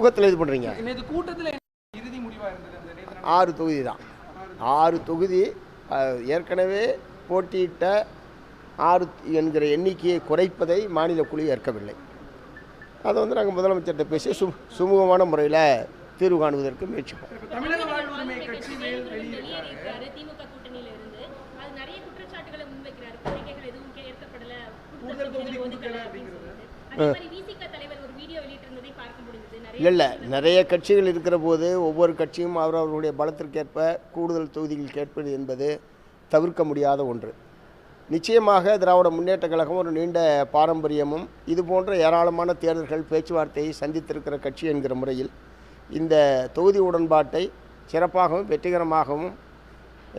யூகத்தில் இது பண்ணுறீங்க? கூட்டத்தில் 6 தொகுதி தான். 6 தொகுதி ஏற்கனவே போட்டியிட்ட 6 என்கிற எண்ணிக்கையை குறைப்பதை மாநில குழு ஏற்கவில்லை. அதை நாங்கள் முதலமைச்சர்கிட்ட பேசி சுமூகமான முறையில் தீர்வு காணுவதற்கு முயற்சிப்போம். இல்லை, நிறைய கட்சிகள் இருக்கிற போது ஒவ்வொரு கட்சியும் அவர்களுடைய பலத்திற்கேற்ப கூடுதல் தொகுதிகள் கேட்பது என்பது தவிர்க்க முடியாத ஒன்று. நிச்சயமாக திராவிட முன்னேற்ற கழகம் ஒரு நீண்ட பாரம்பரியமும் இது போன்ற ஏராளமான தேர்தல்கள் பேச்சுவார்த்தையை சந்தித்திருக்கிற கட்சி என்கிற முறையில் இந்த தொகுதி உடன்பாட்டை சிறப்பாகவும் வெற்றிகரமாகவும்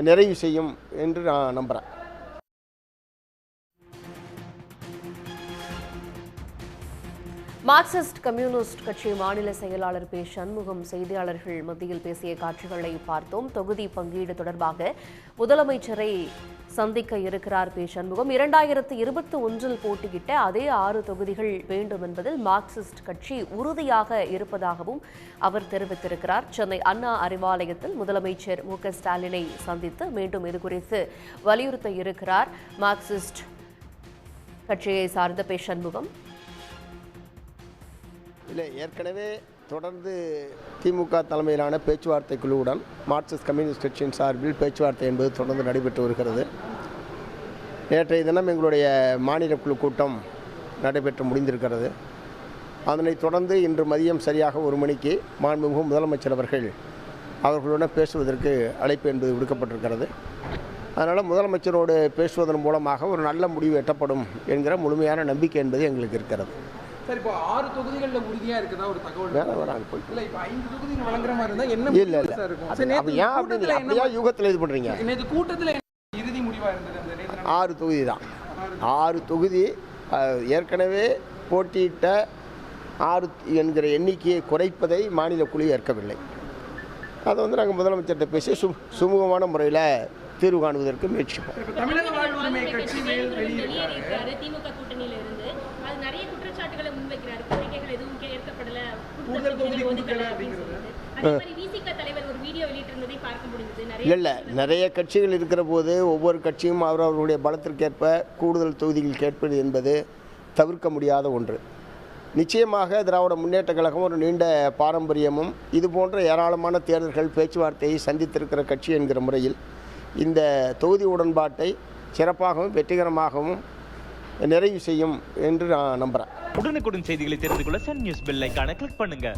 நிறைவு செய்யும் என்று நான் நம்புகிறேன். மார்க்சிஸ்ட் கம்யூனிஸ்ட் கட்சி மாநில செயலாளர் பே சண்முகம் செய்தியாளர்கள் மத்தியில் பேசிய காட்சிகளை பார்த்தோம். தொகுதி பங்கீடு தொடர்பாக முதலமைச்சரை சந்திக்க இருக்கிறார் பே சண்முகம். 2021 போட்டியிட்ட அதே 6 தொகுதிகள் வேண்டும் என்பதில் மார்க்சிஸ்ட் கட்சி உறுதியாக இருப்பதாகவும் அவர் தெரிவித்திருக்கிறார். சென்னை அண்ணா அறிவாலயத்தில் முதலமைச்சர் மு.க.ஸ்டாலினை சந்தித்து மீண்டும் இதுகுறித்து வலியுறுத்த இருக்கிறார் மார்க்சிஸ்ட் கட்சியை சார்ந்த பே சண்முகம். இல்லை, ஏற்கனவே தொடர்ந்து திமுக தலைமையிலான பேச்சுவார்த்தை குழுவுடன் மார்க்சிஸ்ட் கம்யூனிஸ்ட் கட்சியின் சார்பில் பேச்சுவார்த்தை என்பது தொடர்ந்து நடைபெற்று வருகிறது. நேற்றைய தினம் எங்களுடைய மாநில குழு கூட்டம் நடைபெற்று முடிந்திருக்கிறது. அதனைத் தொடர்ந்து இன்று மதியம் சரியாக 1 மணிக்கு மாண்புமிகு முதலமைச்சர் அவர்களுடன் பேசுவதற்கு அழைப்பு என்பது விடுக்கப்பட்டிருக்கிறது. அதனால் முதலமைச்சரோடு பேசுவதன் மூலமாக ஒரு நல்ல முடிவு எட்டப்படும் என்கிற முழுமையான நம்பிக்கை என்பது எங்களுக்கு இருக்கிறது. சார், இப்போ 6 தொகுதிகளில் உறுதியாக இருக்குதா ஒரு தகவல்? வேலை வராங்க போய் இல்லை, இப்போ 5 தொகுதி வழங்குற மாதிரி இருந்தால் என்ன? இல்லை இல்லை, அப்போ ஏன் அப்படியா யூகத்தில் இது பண்ணுறீங்க? நேற்று கூட்டத்தில் இறுதி முடிவாக இருந்தது 6 தொகுதி தான். 6 தொகுதி ஏற்கனவே போட்டியிட்ட 6 என்கிற எண்ணிக்கையை குறைப்பதை மாநில குழு ஏற்கவில்லை. அதை நாங்கள் முதலமைச்சர்கிட்ட பேசி சுமூகமான முறையில் தீர்வு காணுவதற்கு முயற்சிப்போம். தமிழக வாழ்வுரிமை கட்சி திமுக கூட்டணியில இருந்து அது நிறைய குற்றச்சாட்டுகளை முன்வைக்கிறார். கோரிக்கைகள் எதுவும் ஏற்கப்படல, தலைவர் ஒரு வீடியோ வெளியிட்டிருந்ததை பார்க்க முடிந்தது. இல்லை, நிறைய கட்சிகள் இருக்கிற போது ஒவ்வொரு கட்சியும் அவர்களுடைய பலத்திற்கேற்ப கூடுதல் தொகுதிகள் கேட்பது என்பது தவிர்க்க முடியாத ஒன்று. நிச்சயமாக திராவிட முன்னேற்ற கழகம் ஒரு நீண்ட பாரம்பரியமும் இது போன்ற ஏராளமான தேர்தல்கள் பேச்சுவார்த்தையை சந்தித்திருக்கிற கட்சி என்கிற முறையில் இந்த தொகுதி உடன்பாட்டை சிறப்பாகவும் வெற்றிகரமாகவும் நிறைவு செய்யும் என்று நான் நம்புகிறேன். உடனுக்குடன் செய்திகளை தெரிந்து கொள்ள சன் நியூஸ் பெல் ஐகானை கிளிக் பண்ணுங்க.